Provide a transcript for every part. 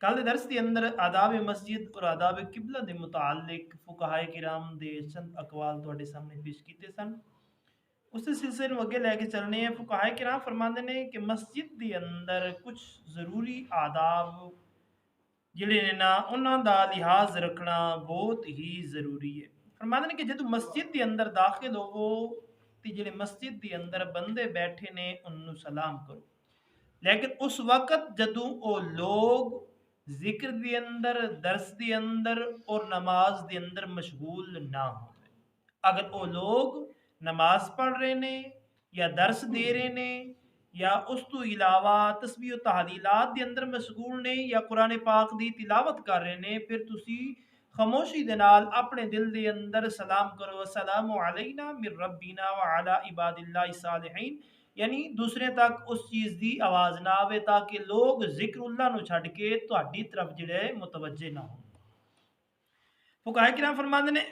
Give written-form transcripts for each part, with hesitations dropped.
کل دے درس کے اندر آداب مسجد اور آداب قبلہ دے متعلق فقہائے کرام دے چند اقوال تواڈے سامنے پیش کیتے سن۔ اس سلسلے نو اگے لے کے چلنے ہیں۔ فقہائے کرام فرماندے نے کہ مسجد دے اندر کچھ ضروری آداب جڑے نے نا انہاں دا لحاظ رکھنا بہت ہی ضروری ہے۔ فرماندے نے کہ جدوں مسجد دے اندر داخل ہوو تے جڑے مسجد دے اندر بندے بیٹھے نے انہوں سلام کرو، لیکن اس وقت جدوں او لوگ ذکر دے اندر، درس دے اندر اور نماز دے اندر مشغول نہ ہوں۔ اگر او لوگ نماز پڑھ رہے نے یا درس دے رہے نے یا اس تو علاوہ تسبیح و تحلیلات دے اندر مشغول نے یا قرآن پاک دی تلاوت کر رہے نے، پھر تسی خاموشی دے نال اپنے دل دے اندر سلام کرو، السلام علینا من ربنا وعلی عباد اللہ الصالحین، یعنی دوسرے تک اس چیز دی آواز نہ آوے تاکہ لوگ ذکر اللہ نو چھڈ کے تہاڈی طرف جڑے متوجہ نہ ہوں۔ فقہائے کرام فرماندے نے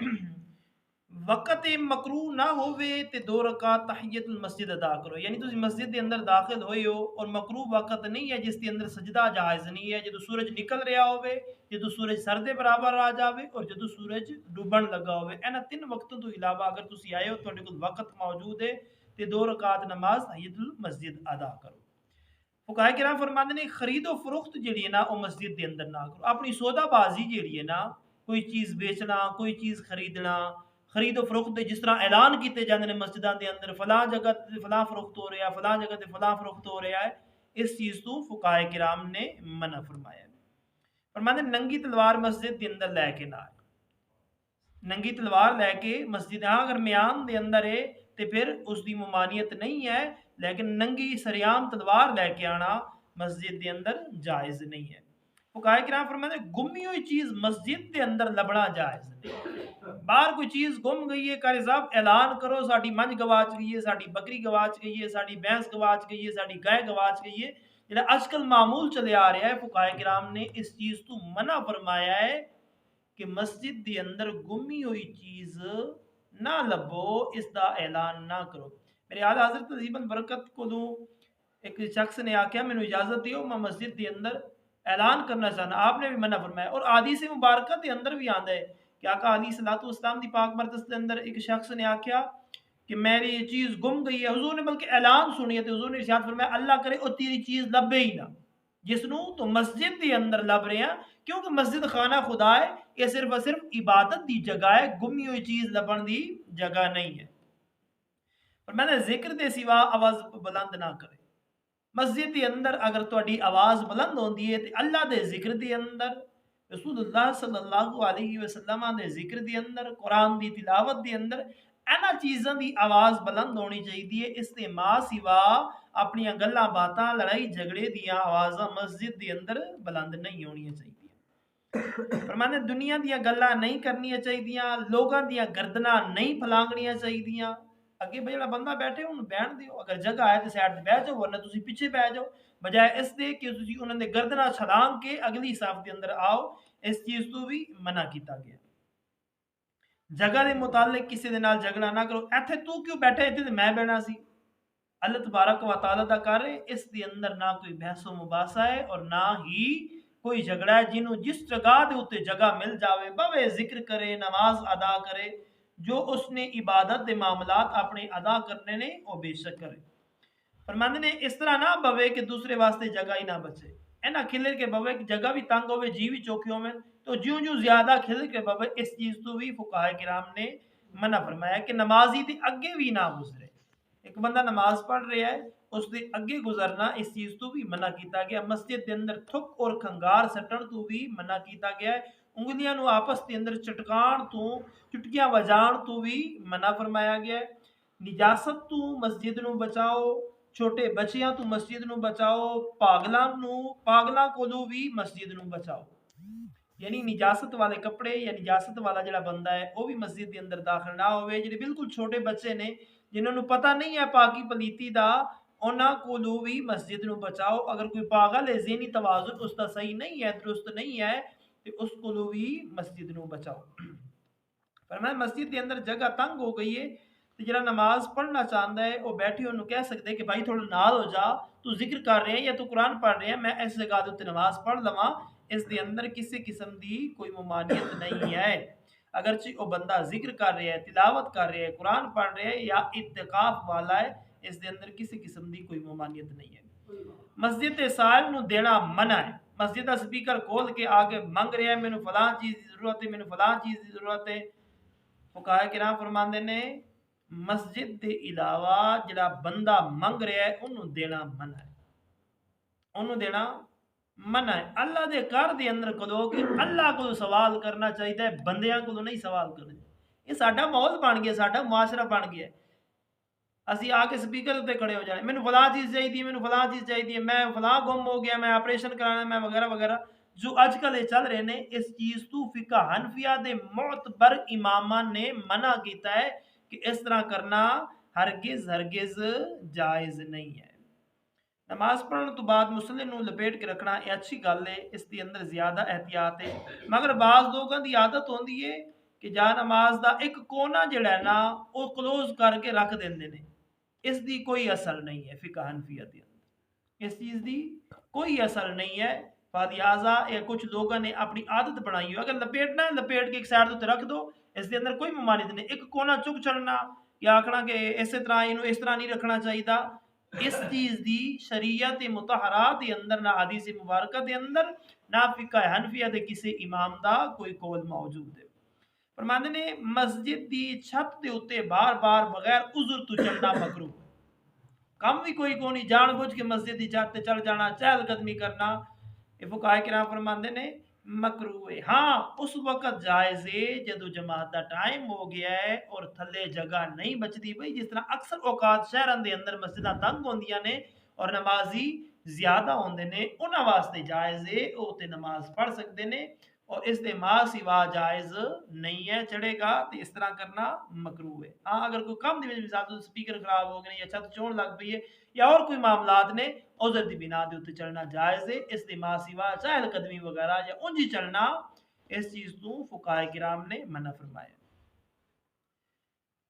وقت مکرو نہ ہوئے تے 2 رکعت تحیت المسجد ادا کرو، یعنی تسی مسجد دے اندر داخل ہوئے ہو اور مکرو وقت نہیں ہے جس دے اندر سجدہ جائز نہیں ہے، جدو سورج نکل رہا ہوئے، جدو سورج سر دے برابر آ جاوے اور جدو سورج ڈوبن لگا ہوئے، اینا 3 وقتوں تو علاوہ اگر تسی آئے ہو تواڈے کول وقت موجود ہے تے 2 رکعت نماز تحیت المسجد ادا کرو۔ فقہائے کرام فرماندے نے خرید و فروخت جڑی ہے نا وہ مسجد دے اندر نہ کرو، اپنی سودا بازی جڑی ہے نا، کوئی چیز بیچنا، کوئی چیز خریدنا، خرید و فروخت دے جس طرح اعلان کیتے جاندے نے مسجداں دے اندر فلاں جگہ تے فلاں فروخت ہو رہا ہے، فلاں جگہ تے فلاں فروخت ہو رہا ہے، اس چیز تو فقہائے کرام نے منع فرمایا ہے۔ فرماندے ننگی تلوار مسجد دے اندر لے کے نہ آئے، ننگی تلوار لے کے مسجد ہاں اگر میان دے اندر ہے تے پھر اس دی ممانعت نہیں ہے، لیکن ننگی سریام تلوار لے کے آنا مسجد دے اندر جائز نہیں ہے۔ فقہائے کرام فرماتے ہیں گمی ہوئی چیز مسجد دے اندر لبنا جائز نہیں، باہر کوئی چیز گم گئی ہے قاری صاحب اعلان کرو ساڈی منج گواچ گئی ہے، ساڈی بکری گواچ گئی ہے، ساڈی بھینس گواچ گئی ہے، ساڈی گائے گواچ گئی ہے، جڑا آج کل معمول چلے آ رہا ہے، فقہائے کرام نے اس چیز تو منع فرمایا ہے کہ مسجد دے اندر گمی ہوئی چیز نہ لبو، اس دا اعلان نہ کرو۔ میرے اعلیٰ حضرت عظیم برکت کو دوں ایک شخص نے آکھیا مینوں اجازت دیو میں مسجد دے اندر اعلان کرنا چاہنا، آپ نے بھی منع فرمایا، اور حدیث مبارکہ دے اندر بھی آندا ہے کہ آقا علیہ الصلوۃ والسلام دی پاک مرتس دے اندر ایک شخص نے آکھیا کہ میری یہ چیز گم گئی ہے، حضور نے بلکہ اعلان سنی ہے تو حضور نے ارشاد فرمایا اللہ کرے او تیری چیز لبے ہی نہ، جس نو تو مسجد دے اندر لب رہے ہیں، کیونکہ مسجد خانہ خدا ہے، یہ صرف اور صرف عبادت دی جگہ ہے، گمی ہوئی چیز لبن دی جگہ نہیں ہے۔ اور میں نے ذکر دے سوا آواز بلند نہ کرے، مسجد دے اندر اگر تہاڈی آواز بلند ہوندی ہے تے اللہ دے ذکر دے اندر، رسول اللہ صلی اللہ علیہ وسلم دے ذکر دے اندر، قرآن دی تلاوت دے اندر اینا چیزاں دی آواز بلند ہونی چاہیے، اس دے ماں سوا اپنی گلاں باتاں لڑائی جھگڑے دیاں آوازاں مسجد دے اندر بلند نہیں ہونی چاہیے۔ فرمانے دنیا دیا گلاں نہیں کرنیاں چاہیے، لوگاں دیا گردناں نہیں پھلانگنیاں چاہیے، اگے جڑا بندہ بیٹھے انہوں بیٹھ دیو، اگر جگہ ہے تو سائڈ تے بیٹھ جاؤ ورنہ تسی پیچھے بیٹھ جاؤ، بجائے اس دے کہ تسی انہوں نے گردناں چھلانگ کے اگلی صف دے اندر آؤ، اس چیز تو بھی منع کیتا گیا۔ جگہ دے متعلق کسی دے نال جھگڑا نہ کرو، ایتھے تو کیوں بیٹھے ایتھے تے میں بہنا سی، اللہ تبارک و تعالیٰ دا کر رہے، اس دے اندر نہ کوئی بحث و مباحثہ ہے اور نہ ہی کوئی جھگڑا ہے، جنہوں جس جگہ دے اوتے جگہ مل جاوے بوے ذکر کرے، نماز ادا کرے، جو اس نے عبادت دے معاملات اپنے ادا کرنے نے وہ بے شک کرے۔ فرماندے نے اس طرح نہ بوے کہ دوسرے واسطے جگہ ہی نہ بچے، اینا کھلر کے بوے کہ جگہ بھی تنگ ہوئے جی بھی چوکی ہوئے، تو جیوں جیوں زیادہ کھلر کے بوے، اس چیز تو بھی فقہائے کرام نے منع فرمایا کہ نمازی دے اگے بھی نہ گزرے، ایک بندہ نماز پڑھ رہا ہے اس دے اگے گزرنا اس چیز تو بھی منع کیتا گیا، مسجد دے اندر تھک اور کھنگار سٹن تو بھی منع کیتا گیا ہے، انگلیاں نو آپس دے اندر چٹکان تو چٹکیاں وجان تو بھی منع فرمایا گیا ہے، نجاست تو مسجد نو بچاؤ، چھوٹے بچیاں تو مسجد نو بچاؤ، پاگلاں کو بھی مسجد نو بچاؤ، یعنی نجاست والے کپڑے یا نجاست والا جڑا بندہ ہے وہ بھی مسجد کے اندر داخل نہ ہوئے، جڑے بالکل چھوٹے بچے نے جنہوں نے پتہ نہیں ہے پاکی پلیتی دا انہاں کو بھی مسجد نو بچاؤ، اگر کوئی پاگل ہے ذہنی توازن اس کا صحیح نہیں ہے درست نہیں ہے تو اس کو بھی مسجد نو بچاؤ۔ فرمایا مسجد کے اندر جگہ تنگ ہو گئی ہے تو جڑا نماز پڑھنا چاہتا ہے وہ بیٹھے انہوں کہہ سکتے کہ بھائی تھوڑا نال ہو جا، تو ذکر کر رہے ہیں یا تو قرآن پڑھ رہے ہیں، میں اس جگہ دے نماز پڑھ لواں، اس دے اندر کسی قسم دی کوئی ممانعت نہیں ہے، اگرچہ وہ بندہ ذکر کر رہا ہے، تلاوت کر رہا ہے، قرآن پڑھ رہا ہے یا اتقاف والا ہے، اس دے اندر کسی قسم دی کوئی ممانعت نہیں ہے۔ مسجد سائل نو دینا منع ہے، مسجد کا سپیکر کھول کے آگے منگ رہا ہے مینوں فلاں چیز کی ضرورت ہے، مینوں فلاں چیز کی ضرورت ہے، فقہائے کرام فرماندے نے مسجد دے علاوہ جڑا بندہ منگ رہا ہے انہوں دینا منع ہے، انہوں دینا منع ہے۔ اللہ دے گھر دے اندر کدو کہ اللہ کو سوال کرنا چاہیے، بندیاں کو نہیں سوال کرنا۔ یہ ساڈا ماحول بن گیا، ساڈا معاشرہ بن گیا، اسی آ کے سپیکر تے کھڑے ہو جانے مینوں فلاں چیز چاہیے، مینوں فلاں چیز چاہیے، میں فلاں گم ہو گیا، میں آپریشن کرانا، میں وغیرہ وغیرہ جو اج کل چل رہے نے، اس چیز تو فقہ حنفیہ دے معتبر اماماں نے منع کیتا ہے کہ اس طرح کرنا ہرگز ہرگز جائز نہیں ہے۔ نماز پڑھنے تو بعد مسلے نو لپیٹ کے رکھنا یہ اچھی گل ہے، اس دی اندر زیادہ احتیاط ہے، مگر بعض لوگوں دی عادت ہوندی ہے کہ جا نماز دا ایک کونا جڑا ہے نا وہ کلوز کر کے رکھ دیندے نے، اس دی کوئی اثر نہیں ہے فقہ حنفیہ دے اندر، اس چیز دی کوئی اثر نہیں ہے، لہٰذا یہ کچھ لوگوں نے اپنی عادت بنائی ہو، اگر لپیٹنا ہے لپیٹ کے ایک سائڈ تے رکھ دو، اس دے اندر کوئی ممانعت نہیں، ایک کونا چک چھڑنا یا آکھنا کہ اسی طرح اینو اس طرح نہیں رکھنا چاہیے، اس چیز دی شریعت مطہرات دے اندر نہ حدیث مبارکہ دے اندر نہ فقہ حنفیہ دے کسی امام دا کوئی قول موجود ہے۔ فرماندے نے مسجد دی چھت دے اوتے بار بار بغیر عذر تو چلنا مکروہ ہے، کم بھی کوئی کو نہیں جان بوجھ کے مسجد دی چھت تے چل جانا، چہل قدمی کرنا، یہ فقہائے کرام فرماندے نے مکروہ ہے۔ ہاں اس وقت جائز ہے جدو جماعت دا ٹائم ہو گیا ہے اور تھلے جگہ نہیں بچتی، بھئی جس طرح اکثر اوقات شہراں دے اندر مسجداں تنگ ہوندیاں نے اور نمازی زیادہ ہوندے نے، انہاں واسطے جائز ہے او تے نماز پڑھ سکدے نے، اور اس دے ماں سوا جائز نہیں ہے، چڑھے گا تو اس طرح کرنا مکروہ ہے۔ ہاں اگر کوئی کم دی مثال سپیکر خراب ہو گئے یا چھت چون لگ پئی ہے یا اور کوئی معاملات نے، عذر دی بنا دے اوتے چلنا جائز ہے، اس دے ماں سوا چہل قدمی وغیرہ یا اونجی چلنا اس چیز تو فقہائے کرام نے منع فرمایا۔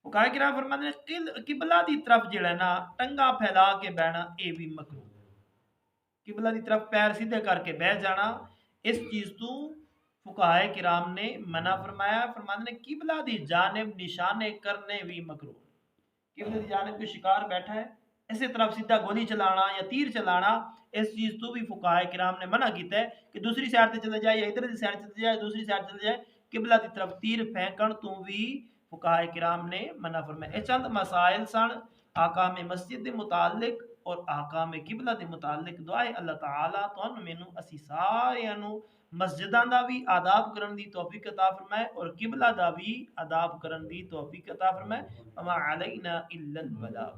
فقہائے کرام فرماتے ہیں قبلہ دی طرف جڑا نا ٹنگا پھیلا کے بہنا اے بھی مکروہ، قبلہ دی طرف پیر سیدھے کر کے بیٹھ جانا اس چیز تو فقہائے کرام نے منع فرمایا، فرماتے ہیں قبلہ دی جانب نشانے کرنے بھی مکروہ، قبلہ دی جانب کوئی شکار بیٹھا ہے اسی طرف سیدھا گولی چلانا یا تیر چلانا اس چیز تو بھی فقہائے کرام نے منع کیتا ہے کہ دوسری سائڈ تے چلے جائے یا ادھر دی سائڈ چلے جائے دوسری سائڈ چلے جائے، قبلہ دی طرف تیر پھینکن تو بھی فقہائے کرام نے منع فرمایا۔ یہ چند مسائل سن احکام مسجد دے متعلق اور احکام قبلہ دے متعلق، دعائے اللہ تعالی تانوں مینوں اسی ساریاں نوں مسجداں دا بھی آداب کرن دی توفیق عطا فرمائے اور قبلہ دا بھی آداب کرن دی توفیق عطا فرمائے۔ وما علینا الا البلاغ۔